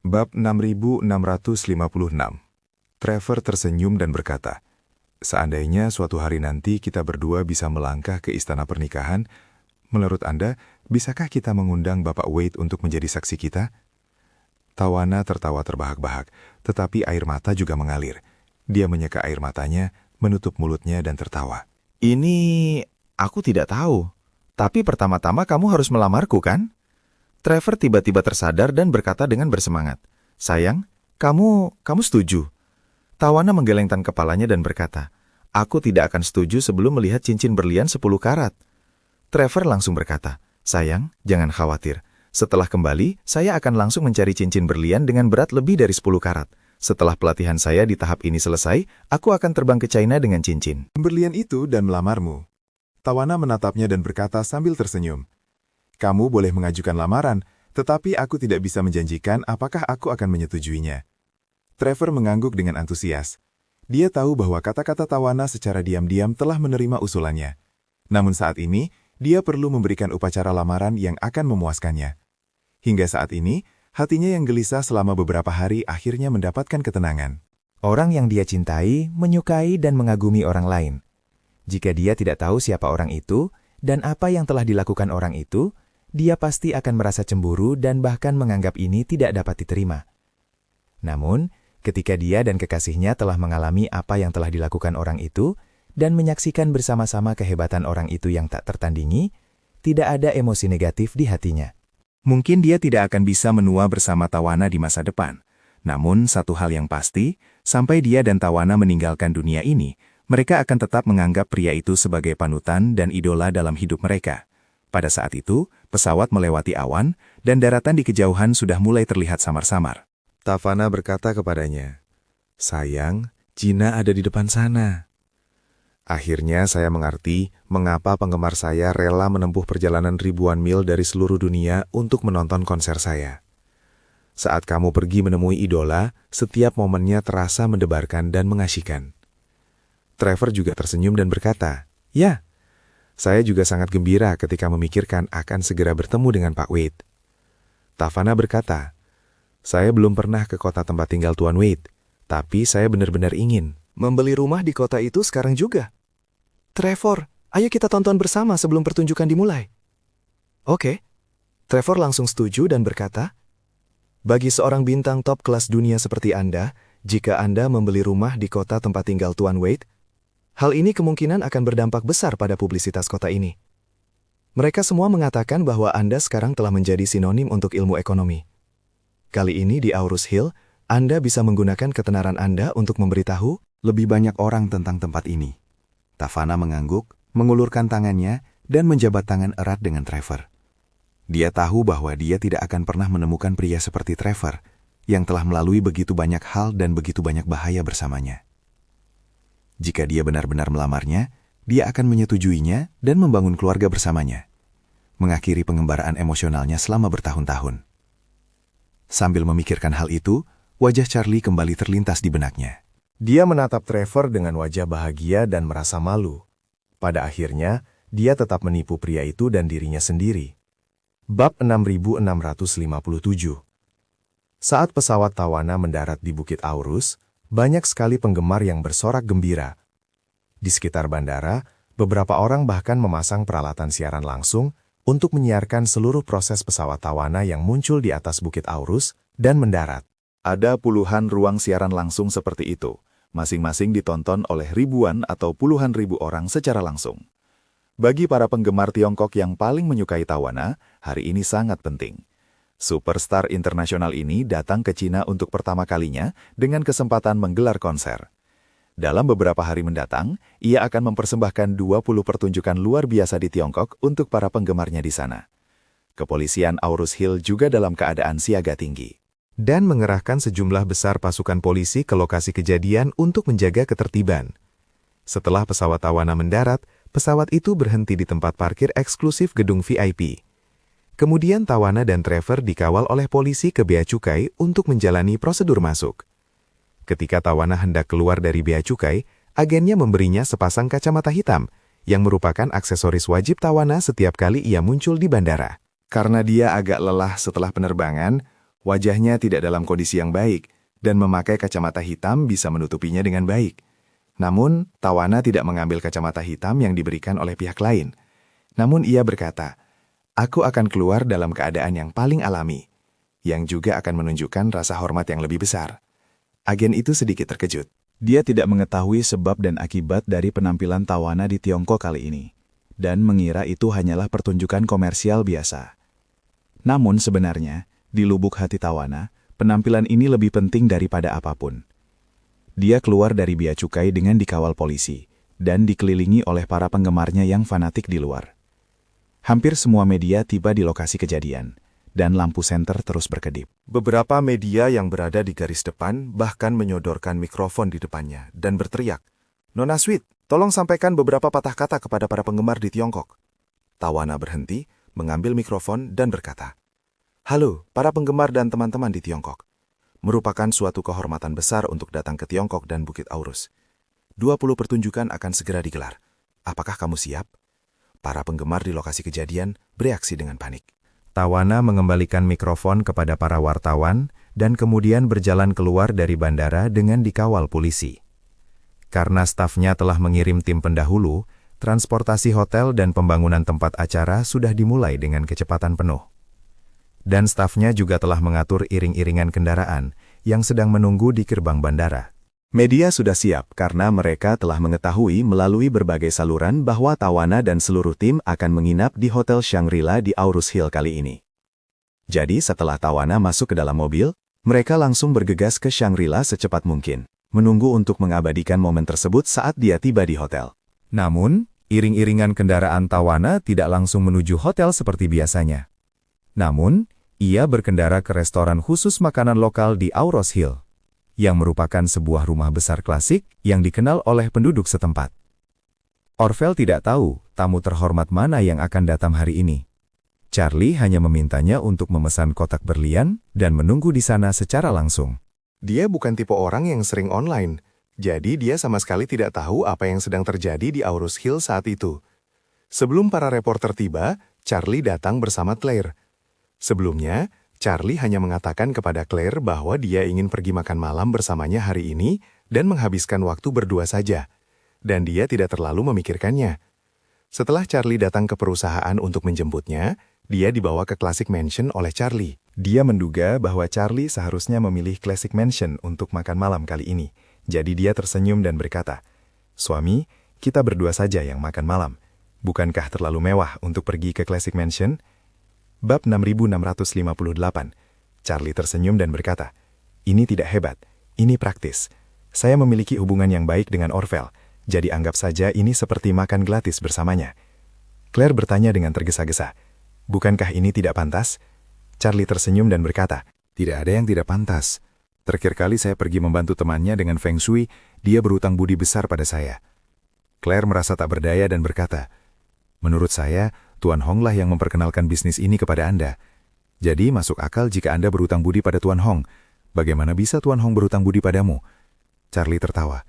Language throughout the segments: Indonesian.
Bab 6656. Trevor tersenyum dan berkata, "Seandainya suatu hari nanti kita berdua bisa melangkah ke istana pernikahan, menurut Anda, bisakah kita mengundang Bapak Wade untuk menjadi saksi kita?" Tawana tertawa terbahak-bahak, tetapi air mata juga mengalir. Dia menyeka air matanya, menutup mulutnya dan tertawa. Ini aku tidak tahu. Tapi pertama-tama kamu harus melamarku, kan? Trevor tiba-tiba tersadar dan berkata dengan bersemangat, "Sayang, kamu setuju?" Tawana menggelengkan kepalanya dan berkata, "Aku tidak akan setuju sebelum melihat cincin berlian 10 karat." Trevor langsung berkata, "Sayang, jangan khawatir. Setelah kembali, saya akan langsung mencari cincin berlian dengan berat lebih dari 10 karat. Setelah pelatihan saya di tahap ini selesai, aku akan terbang ke China dengan cincin." "Berlian itu dan melamarmu." Tawana menatapnya dan berkata sambil tersenyum, "Kamu boleh mengajukan lamaran, tetapi aku tidak bisa menjanjikan apakah aku akan menyetujuinya." Trevor mengangguk dengan antusias. Dia tahu bahwa kata-kata Tawana secara diam-diam telah menerima usulannya. Namun saat ini, dia perlu memberikan upacara lamaran yang akan memuaskannya. Hingga saat ini, hatinya yang gelisah selama beberapa hari akhirnya mendapatkan ketenangan. Orang yang dia cintai, menyukai dan mengagumi orang lain. Jika dia tidak tahu siapa orang itu, dan apa yang telah dilakukan orang itu, dia pasti akan merasa cemburu dan bahkan menganggap ini tidak dapat diterima. Namun, ketika dia dan kekasihnya telah mengalami apa yang telah dilakukan orang itu, dan menyaksikan bersama-sama kehebatan orang itu yang tak tertandingi, tidak ada emosi negatif di hatinya. Mungkin dia tidak akan bisa menua bersama Tawana di masa depan. Namun, satu hal yang pasti, sampai dia dan Tawana meninggalkan dunia ini, mereka akan tetap menganggap pria itu sebagai panutan dan idola dalam hidup mereka. Pada saat itu, pesawat melewati awan, dan daratan di kejauhan sudah mulai terlihat samar-samar. Tawana berkata kepadanya, "Sayang, Gina ada di depan sana." Akhirnya saya mengerti mengapa penggemar saya rela menempuh perjalanan ribuan mil dari seluruh dunia untuk menonton konser saya. Saat kamu pergi menemui idola, setiap momennya terasa mendebarkan dan mengasyikkan. Trevor juga tersenyum dan berkata, "Ya, saya juga sangat gembira ketika memikirkan akan segera bertemu dengan Pak Wade." Tawana berkata, "Saya belum pernah ke kota tempat tinggal Tuan Wade, tapi saya benar-benar ingin membeli rumah di kota itu sekarang juga." "Trevor, ayo kita tonton bersama sebelum pertunjukan dimulai." "Oke." Trevor langsung setuju dan berkata, "Bagi seorang bintang top kelas dunia seperti Anda, jika Anda membeli rumah di kota tempat tinggal Tuan Wade, hal ini kemungkinan akan berdampak besar pada publisitas kota ini. Mereka semua mengatakan bahwa Anda sekarang telah menjadi sinonim untuk ilmu ekonomi. Kali ini di Aurus Hill, Anda bisa menggunakan ketenaran Anda untuk memberitahu lebih banyak orang tentang tempat ini." Tawana mengangguk, mengulurkan tangannya, dan menjabat tangan erat dengan Trevor. Dia tahu bahwa dia tidak akan pernah menemukan pria seperti Trevor, yang telah melalui begitu banyak hal dan begitu banyak bahaya bersamanya. Jika dia benar-benar melamarnya, dia akan menyetujuinya dan membangun keluarga bersamanya, mengakhiri pengembaraan emosionalnya selama bertahun-tahun. Sambil memikirkan hal itu, wajah Charlie kembali terlintas di benaknya. Dia menatap Trevor dengan wajah bahagia dan merasa malu. Pada akhirnya, dia tetap menipu pria itu dan dirinya sendiri. Bab 6657. Saat pesawat Tawana mendarat di Bukit Aurus, banyak sekali penggemar yang bersorak gembira. Di sekitar bandara, beberapa orang bahkan memasang peralatan siaran langsung untuk menyiarkan seluruh proses pesawat Tawana yang muncul di atas Bukit Aurus dan mendarat. Ada puluhan ruang siaran langsung seperti itu. Masing-masing ditonton oleh ribuan atau puluhan ribu orang secara langsung. Bagi para penggemar Tiongkok yang paling menyukai Tawana, hari ini sangat penting. Superstar internasional ini datang ke China untuk pertama kalinya dengan kesempatan menggelar konser. Dalam beberapa hari mendatang, ia akan mempersembahkan 20 pertunjukan luar biasa di Tiongkok untuk para penggemarnya di sana. Kepolisian Aurus Hill juga dalam keadaan siaga tinggi dan mengerahkan sejumlah besar pasukan polisi ke lokasi kejadian untuk menjaga ketertiban. Setelah pesawat Tawana mendarat, pesawat itu berhenti di tempat parkir eksklusif gedung VIP. Kemudian Tawana dan Trevor dikawal oleh polisi ke Bea Cukai untuk menjalani prosedur masuk. Ketika Tawana hendak keluar dari Bea Cukai, agennya memberinya sepasang kacamata hitam, yang merupakan aksesoris wajib Tawana setiap kali ia muncul di bandara. Karena dia agak lelah setelah penerbangan, Wajahnya tidak dalam kondisi yang baik, dan memakai kacamata hitam bisa menutupinya dengan baik. Namun, Tawana tidak mengambil kacamata hitam yang diberikan oleh pihak lain. Namun ia berkata, "Aku akan keluar dalam keadaan yang paling alami, yang juga akan menunjukkan rasa hormat yang lebih besar." Agen itu sedikit terkejut. Dia tidak mengetahui sebab dan akibat dari penampilan Tawana di Tiongkok kali ini, dan mengira itu hanyalah pertunjukan komersial biasa. Namun sebenarnya, di lubuk hati Tawana, penampilan ini lebih penting daripada apapun. Dia keluar dari bea cukai dengan dikawal polisi, dan dikelilingi oleh para penggemarnya yang fanatik di luar. Hampir semua media tiba di lokasi kejadian, dan lampu senter terus berkedip. Beberapa media yang berada di garis depan bahkan menyodorkan mikrofon di depannya dan berteriak, "Nona Sweet, tolong sampaikan beberapa patah kata kepada para penggemar di Tiongkok." Tawana berhenti, mengambil mikrofon dan berkata, "Halo, para penggemar dan teman-teman di Tiongkok. Merupakan suatu kehormatan besar untuk datang ke Tiongkok dan Bukit Aurus. 20 pertunjukan akan segera digelar. Apakah kamu siap?" Para penggemar di lokasi kejadian bereaksi dengan panik. Tawana mengembalikan mikrofon kepada para wartawan dan kemudian berjalan keluar dari bandara dengan dikawal polisi. Karena stafnya telah mengirim tim pendahulu, transportasi hotel dan pembangunan tempat acara sudah dimulai dengan kecepatan penuh. Dan stafnya juga telah mengatur iring-iringan kendaraan yang sedang menunggu di gerbang bandara. Media sudah siap karena mereka telah mengetahui melalui berbagai saluran bahwa Tawana dan seluruh tim akan menginap di Hotel Shangri-La di Aurus Hill kali ini. Jadi setelah Tawana masuk ke dalam mobil, mereka langsung bergegas ke Shangri-La secepat mungkin, menunggu untuk mengabadikan momen tersebut saat dia tiba di hotel. Namun, iring-iringan kendaraan Tawana tidak langsung menuju hotel seperti biasanya. Namun, ia berkendara ke restoran khusus makanan lokal di Aurus Hill, yang merupakan sebuah rumah besar klasik yang dikenal oleh penduduk setempat. Orvel tidak tahu tamu terhormat mana yang akan datang hari ini. Charlie hanya memintanya untuk memesan kotak berlian dan menunggu di sana secara langsung. Dia bukan tipe orang yang sering online, jadi dia sama sekali tidak tahu apa yang sedang terjadi di Aurus Hill saat itu. Sebelum para reporter tiba, Charlie datang bersama Claire. Sebelumnya, Charlie hanya mengatakan kepada Claire bahwa dia ingin pergi makan malam bersamanya hari ini dan menghabiskan waktu berdua saja, dan dia tidak terlalu memikirkannya. Setelah Charlie datang ke perusahaan untuk menjemputnya, dia dibawa ke Classic Mansion oleh Charlie. Dia menduga bahwa Charlie seharusnya memilih Classic Mansion untuk makan malam kali ini, jadi dia tersenyum dan berkata, "Suami, kita berdua saja yang makan malam. Bukankah terlalu mewah untuk pergi ke Classic Mansion?" Bab 6658. Charlie tersenyum dan berkata, "Ini tidak hebat, ini praktis. Saya memiliki hubungan yang baik dengan Orvel, jadi anggap saja ini seperti makan gratis bersamanya." Claire bertanya dengan tergesa-gesa, "Bukankah ini tidak pantas?" Charlie tersenyum dan berkata, "Tidak ada yang tidak pantas. Terakhir kali saya pergi membantu temannya dengan Feng Shui, dia berutang budi besar pada saya." Claire merasa tak berdaya dan berkata, "Menurut saya, Tuan Hong lah yang memperkenalkan bisnis ini kepada Anda. Jadi masuk akal jika Anda berutang budi pada Tuan Hong. Bagaimana bisa Tuan Hong berutang budi padamu?" Charlie tertawa.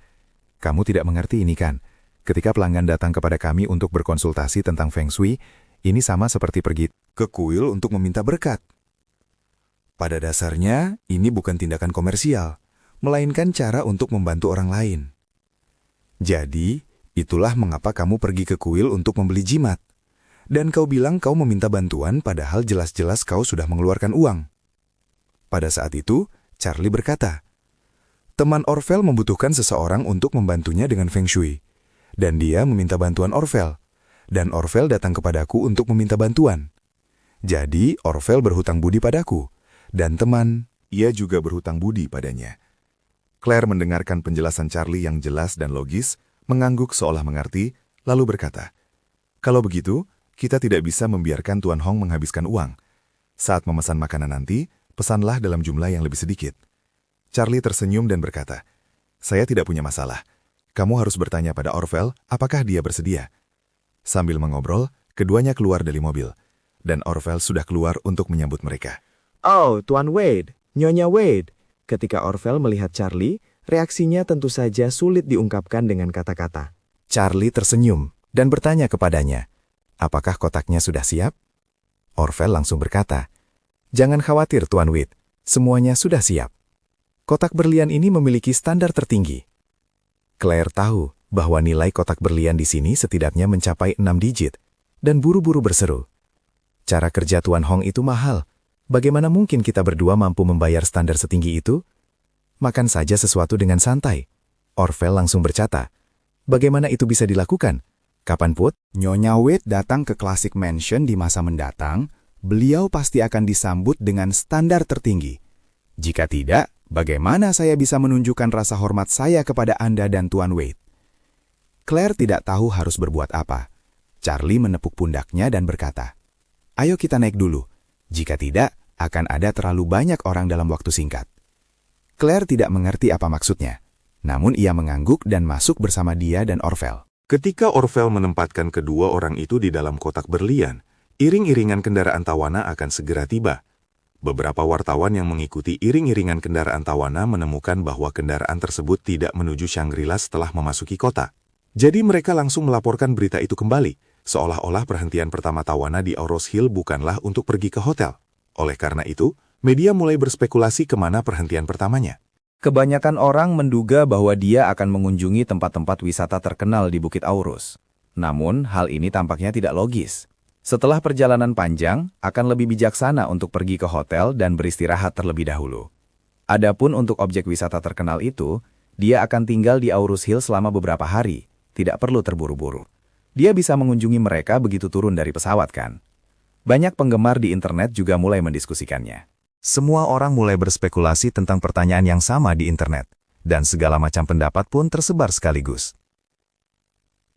"Kamu tidak mengerti ini kan? Ketika pelanggan datang kepada kami untuk berkonsultasi tentang Feng Shui, ini sama seperti pergi ke kuil untuk meminta berkat. Pada dasarnya, ini bukan tindakan komersial, melainkan cara untuk membantu orang lain. Jadi, itulah mengapa kamu pergi ke kuil untuk membeli jimat. Dan kau bilang kau meminta bantuan padahal jelas-jelas kau sudah mengeluarkan uang." Pada saat itu, Charlie berkata, "Teman Orvel membutuhkan seseorang untuk membantunya dengan Feng Shui. Dan dia meminta bantuan Orvel. Dan Orvel datang kepadaku untuk meminta bantuan. Jadi, Orvel berhutang budi padaku. Dan teman, ia juga berhutang budi padanya." Claire mendengarkan penjelasan Charlie yang jelas dan logis, mengangguk seolah mengerti, lalu berkata, "Kalau begitu, kita tidak bisa membiarkan Tuan Hong menghabiskan uang. Saat memesan makanan nanti, pesanlah dalam jumlah yang lebih sedikit." Charlie tersenyum dan berkata, "Saya tidak punya masalah. Kamu harus bertanya pada Orvel apakah dia bersedia." Sambil mengobrol, keduanya keluar dari mobil, dan Orvel sudah keluar untuk menyambut mereka. "Oh, Tuan Wade, Nyonya Wade." Ketika Orvel melihat Charlie, reaksinya tentu saja sulit diungkapkan dengan kata-kata. Charlie tersenyum dan bertanya kepadanya, "Apakah kotaknya sudah siap?" Orvel langsung berkata, "Jangan khawatir, Tuan Wade. Semuanya sudah siap. Kotak berlian ini memiliki standar tertinggi. Claire tahu bahwa nilai kotak berlian di sini setidaknya mencapai 6 digit, dan buru-buru berseru. Cara kerja Tuan Hong itu mahal. Bagaimana mungkin kita berdua mampu membayar standar setinggi itu? Makan saja sesuatu dengan santai. Orvel langsung berkata, bagaimana itu bisa dilakukan? Kapan Put? Nyonya Wade datang ke Classic Mansion di masa mendatang, beliau pasti akan disambut dengan standar tertinggi. Jika tidak, bagaimana saya bisa menunjukkan rasa hormat saya kepada Anda dan Tuan Wade? Claire tidak tahu harus berbuat apa. Charlie menepuk pundaknya dan berkata, ayo kita naik dulu. Jika tidak, akan ada terlalu banyak orang dalam waktu singkat. Claire tidak mengerti apa maksudnya. Namun ia mengangguk dan masuk bersama dia dan Orvel. Ketika Orvel menempatkan kedua orang itu di dalam kotak berlian, iring-iringan kendaraan tawana akan segera tiba. Beberapa wartawan yang mengikuti iring-iringan kendaraan tawana menemukan bahwa kendaraan tersebut tidak menuju Shangri-La setelah memasuki kota. Jadi mereka langsung melaporkan berita itu kembali, seolah-olah perhentian pertama tawana di Auros Hill bukanlah untuk pergi ke hotel. Oleh karena itu, media mulai berspekulasi kemana perhentian pertamanya. Kebanyakan orang menduga bahwa dia akan mengunjungi tempat-tempat wisata terkenal di Bukit Aurus. Namun, hal ini tampaknya tidak logis. Setelah perjalanan panjang, akan lebih bijaksana untuk pergi ke hotel dan beristirahat terlebih dahulu. Adapun untuk objek wisata terkenal itu, dia akan tinggal di Aurus Hill selama beberapa hari, tidak perlu terburu-buru. Dia bisa mengunjungi mereka begitu turun dari pesawat kan? Banyak penggemar di internet juga mulai mendiskusikannya. Semua orang mulai berspekulasi tentang pertanyaan yang sama di internet, dan segala macam pendapat pun tersebar sekaligus.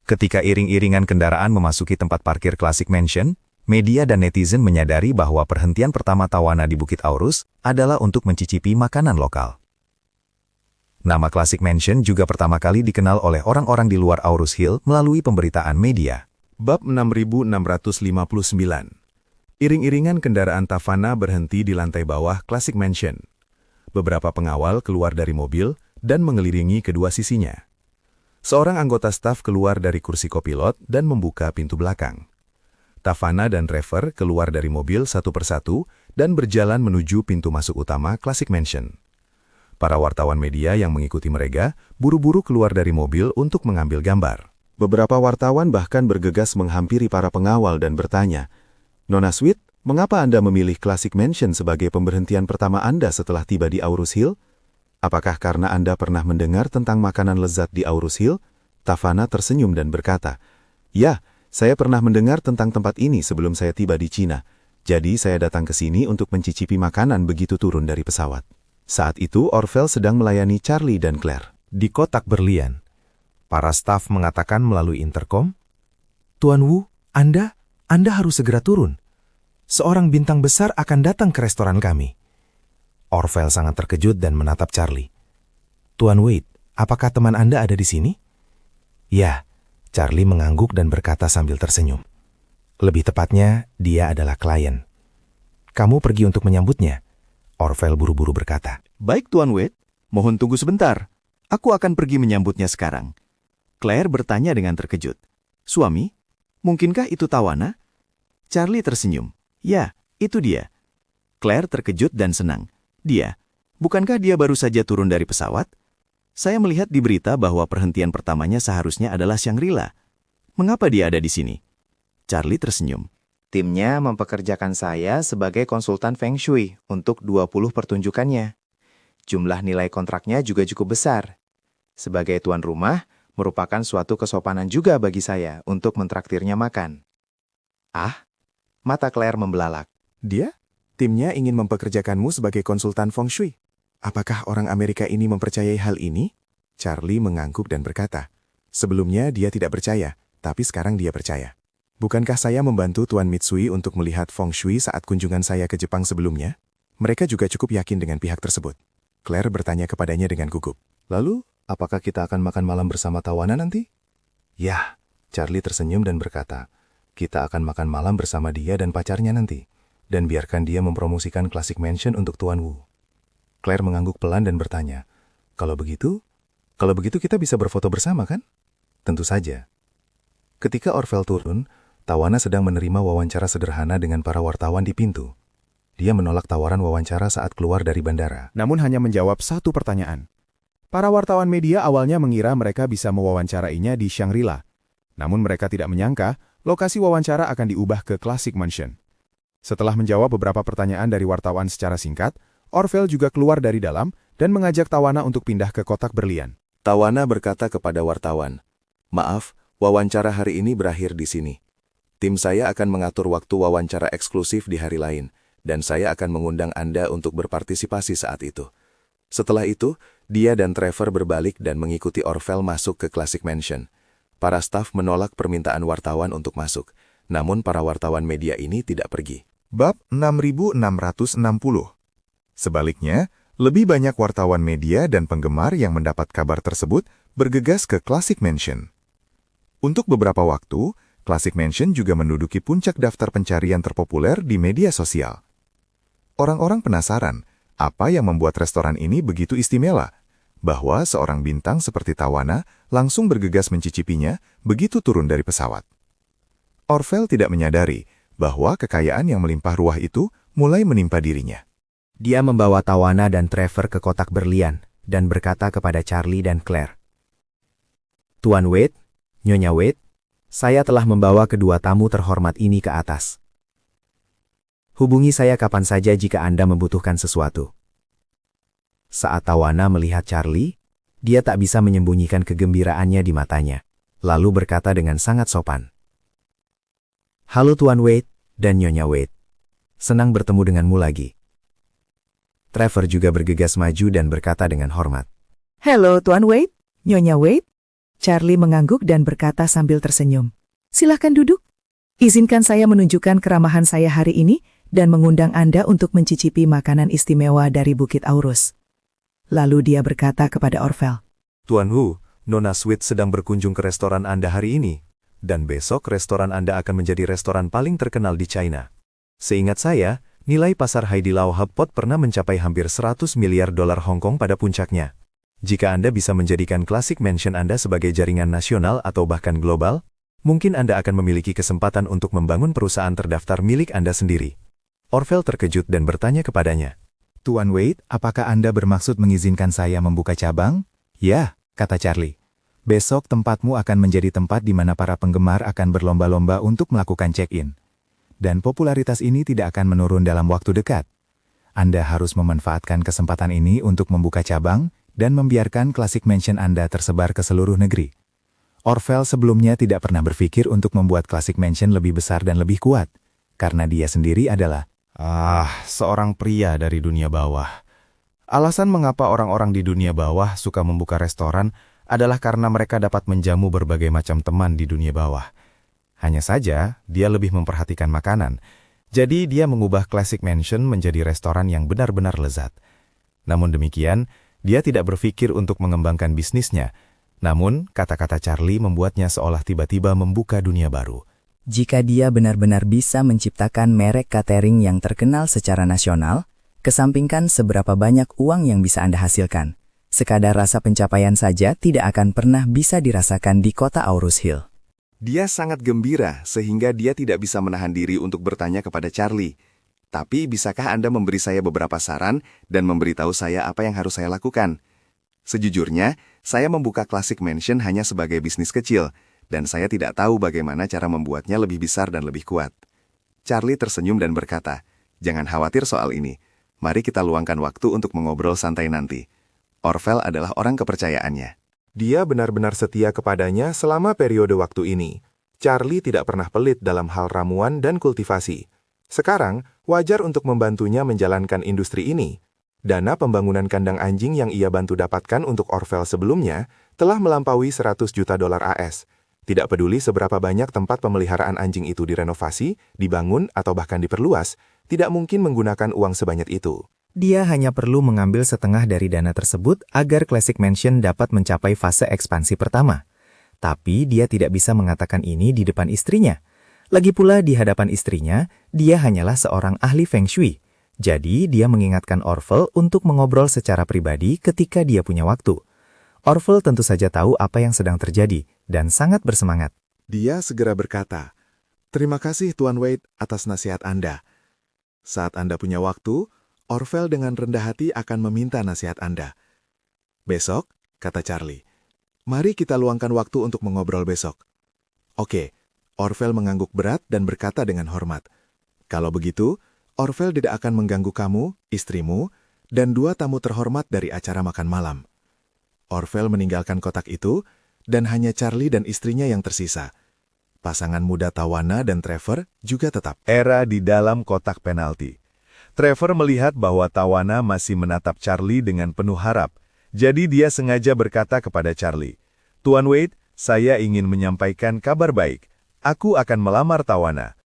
Ketika iring-iringan kendaraan memasuki tempat parkir Classic Mansion, media dan netizen menyadari bahwa perhentian pertama tawana di Bukit Aurus adalah untuk mencicipi makanan lokal. Nama Classic Mansion juga pertama kali dikenal oleh orang-orang di luar Aurus Hill melalui pemberitaan media. Bab 6659. Iring-iringan kendaraan Tavana berhenti di lantai bawah Classic Mansion. Beberapa pengawal keluar dari mobil dan mengelilingi kedua sisinya. Seorang anggota staf keluar dari kursi kopilot dan membuka pintu belakang. Tavana dan Trevor keluar dari mobil satu persatu dan berjalan menuju pintu masuk utama Classic Mansion. Para wartawan media yang mengikuti mereka buru-buru keluar dari mobil untuk mengambil gambar. Beberapa wartawan bahkan bergegas menghampiri para pengawal dan bertanya, Nona Sweet, mengapa Anda memilih Classic Mansion sebagai pemberhentian pertama Anda setelah tiba di Aurus Hill? Apakah karena Anda pernah mendengar tentang makanan lezat di Aurus Hill? Tavana tersenyum dan berkata, ya, saya pernah mendengar tentang tempat ini sebelum saya tiba di Cina. Jadi saya datang ke sini untuk mencicipi makanan begitu turun dari pesawat. Saat itu Orvel sedang melayani Charlie dan Claire. Di kotak berlian, para staf mengatakan melalui interkom, Tuan Wu, Anda harus segera turun. Seorang bintang besar akan datang ke restoran kami. Orvel sangat terkejut dan menatap Charlie. Tuan Wade, apakah teman Anda ada di sini? Ya, Charlie mengangguk dan berkata sambil tersenyum. Lebih tepatnya, dia adalah klien. Kamu pergi untuk menyambutnya? Orvel buru-buru berkata. Baik Tuan Wade, mohon tunggu sebentar. Aku akan pergi menyambutnya sekarang. Claire bertanya dengan terkejut. Suami, mungkinkah itu tawana? Charlie tersenyum. Ya, itu dia. Claire terkejut dan senang. Dia, bukankah dia baru saja turun dari pesawat? Saya melihat di berita bahwa perhentian pertamanya seharusnya adalah Shangri-La. Mengapa dia ada di sini? Charlie tersenyum. Timnya mempekerjakan saya sebagai konsultan Feng Shui untuk 20 pertunjukannya. Jumlah nilai kontraknya juga cukup besar. Sebagai tuan rumah, merupakan suatu kesopanan juga bagi saya untuk mentraktirnya makan. Ah, mata Claire membelalak. Dia? Timnya ingin mempekerjakanmu sebagai konsultan Feng Shui. Apakah orang Amerika ini mempercayai hal ini? Charlie mengangguk dan berkata, sebelumnya dia tidak percaya, tapi sekarang dia percaya. Bukankah saya membantu Tuan Mitsui untuk melihat Feng Shui saat kunjungan saya ke Jepang sebelumnya? Mereka juga cukup yakin dengan pihak tersebut. Claire bertanya kepadanya dengan gugup. Lalu, apakah kita akan makan malam bersama tawana nanti? Ya, Charlie tersenyum dan berkata, kita akan makan malam bersama dia dan pacarnya nanti, dan biarkan dia mempromosikan Classic Mansion untuk Tuan Wu. Claire mengangguk pelan dan bertanya, kalau begitu kita bisa berfoto bersama kan? Tentu saja. Ketika Orvel turun, tawana sedang menerima wawancara sederhana dengan para wartawan di pintu. Dia menolak tawaran wawancara saat keluar dari bandara. namun hanya menjawab satu pertanyaan. Para wartawan media awalnya mengira mereka bisa mewawancarainya di Shangri-La. Namun mereka tidak menyangka lokasi wawancara akan diubah ke Classic Mansion. Setelah menjawab beberapa pertanyaan dari wartawan secara singkat, Orville juga keluar dari dalam dan mengajak Tawana untuk pindah ke kotak berlian. Tawana berkata kepada wartawan, "Maaf, wawancara hari ini berakhir di sini. Tim saya akan mengatur waktu wawancara eksklusif di hari lain, dan saya akan mengundang Anda untuk berpartisipasi saat itu." Setelah itu, dia dan Trevor berbalik dan mengikuti Orville masuk ke Classic Mansion. Para staf menolak permintaan wartawan untuk masuk, namun para wartawan media ini tidak pergi. Bab 6660. Sebaliknya, lebih banyak wartawan media dan penggemar yang mendapat kabar tersebut bergegas ke Classic Mansion. Untuk beberapa waktu, Classic Mansion juga menduduki puncak daftar pencarian terpopuler di media sosial. Orang-orang penasaran apa yang membuat restoran ini begitu istimewa, bahwa seorang bintang seperti Tawana langsung bergegas mencicipinya begitu turun dari pesawat. Orville tidak menyadari bahwa kekayaan yang melimpah ruah itu mulai menimpa dirinya. Dia membawa Tawana dan Trevor ke kotak berlian dan berkata kepada Charlie dan Claire, "Tuan Wade, Nyonya Wade, saya telah membawa kedua tamu terhormat ini ke atas. Hubungi saya kapan saja jika Anda membutuhkan sesuatu." Saat Tawana melihat Charlie, dia tak bisa menyembunyikan kegembiraannya di matanya, lalu berkata dengan sangat sopan, "Halo Tuan Wade dan Nyonya Wade. Senang bertemu denganmu lagi." Trevor juga bergegas maju dan berkata dengan hormat, Halo Tuan Wade, Nyonya Wade. Charlie mengangguk dan berkata sambil tersenyum, "Silahkan duduk. Izinkan saya menunjukkan keramahan saya hari ini dan mengundang Anda untuk mencicipi makanan istimewa dari Bukit Aurus." Lalu dia berkata kepada Orville, "Tuan Hu, Nona Sweet sedang berkunjung ke restoran Anda hari ini, dan besok restoran Anda akan menjadi restoran paling terkenal di China. Seingat saya, nilai pasar Haidilao Hotpot pernah mencapai hampir 100 miliar dolar Hong Kong pada puncaknya. Jika Anda bisa menjadikan Classic Mansion Anda sebagai jaringan nasional atau bahkan global, mungkin Anda akan memiliki kesempatan untuk membangun perusahaan terdaftar milik Anda sendiri." Orville terkejut dan bertanya kepadanya, "Tuan Wade, apakah Anda bermaksud mengizinkan saya membuka cabang?" "Ya," kata Charlie. "Besok tempatmu akan menjadi tempat di mana para penggemar akan berlomba-lomba untuk melakukan check-in. Dan popularitas ini tidak akan menurun dalam waktu dekat. Anda harus memanfaatkan kesempatan ini untuk membuka cabang dan membiarkan Classic Mansion Anda tersebar ke seluruh negeri." Orville sebelumnya tidak pernah berpikir untuk membuat Classic Mansion lebih besar dan lebih kuat, karena dia sendiri adalah Seorang pria dari dunia bawah. Alasan mengapa orang-orang di dunia bawah suka membuka restoran adalah karena mereka dapat menjamu berbagai macam teman di dunia bawah. Hanya saja, dia lebih memperhatikan makanan. Jadi dia mengubah Classic Mansion menjadi restoran yang benar-benar lezat. Namun demikian, dia tidak berpikir untuk mengembangkan bisnisnya. Namun, kata-kata Charlie membuatnya seolah tiba-tiba membuka dunia baru. Jika dia benar-benar bisa menciptakan merek catering yang terkenal secara nasional, kesampingkan seberapa banyak uang yang bisa Anda hasilkan, sekadar rasa pencapaian saja tidak akan pernah bisa dirasakan di kota Aurus Hill. Dia sangat gembira sehingga dia tidak bisa menahan diri untuk bertanya kepada Charlie, "Tapi bisakah Anda memberi saya beberapa saran dan memberitahu saya apa yang harus saya lakukan? Sejujurnya, saya membuka Classic Mansion hanya sebagai bisnis kecil, dan saya tidak tahu bagaimana cara membuatnya lebih besar dan lebih kuat." Charlie tersenyum dan berkata, "Jangan khawatir soal ini. Mari kita luangkan waktu untuk mengobrol santai nanti." Orville adalah orang kepercayaannya. Dia benar-benar setia kepadanya selama periode waktu ini. Charlie tidak pernah pelit dalam hal ramuan dan kultivasi. Sekarang, wajar untuk membantunya menjalankan industri ini. Dana pembangunan kandang anjing yang ia bantu dapatkan untuk Orville sebelumnya telah melampaui 100 juta dolar AS. Tidak peduli seberapa banyak tempat pemeliharaan anjing itu direnovasi, dibangun, atau bahkan diperluas, tidak mungkin menggunakan uang sebanyak itu. Dia hanya perlu mengambil setengah dari dana tersebut agar Classic Mansion dapat mencapai fase ekspansi pertama. Tapi dia tidak bisa mengatakan ini di depan istrinya. Lagi pula di hadapan istrinya, dia hanyalah seorang ahli Feng Shui. Jadi dia mengingatkan Orville untuk mengobrol secara pribadi ketika dia punya waktu. Orville tentu saja tahu apa yang sedang terjadi dan sangat bersemangat. Dia segera berkata, "Terima kasih Tuan Wade atas nasihat Anda. Saat Anda punya waktu, Orvel dengan rendah hati akan meminta nasihat Anda. Besok, kata Charlie. Mari kita luangkan waktu untuk mengobrol besok. Oke, Orvel mengangguk berat dan berkata dengan hormat. Kalau begitu, Orvel tidak akan mengganggu kamu, istrimu, dan 2 tamu terhormat dari acara makan malam. Orvel meninggalkan kotak itu, dan hanya Charlie dan istrinya yang tersisa. Pasangan muda Tawana dan Trevor juga tetap. Era di dalam kotak penalti. Trevor melihat bahwa Tawana masih menatap Charlie dengan penuh harap. Jadi dia sengaja berkata kepada Charlie, "Tuan Wade, saya ingin menyampaikan kabar baik. Aku akan melamar Tawana."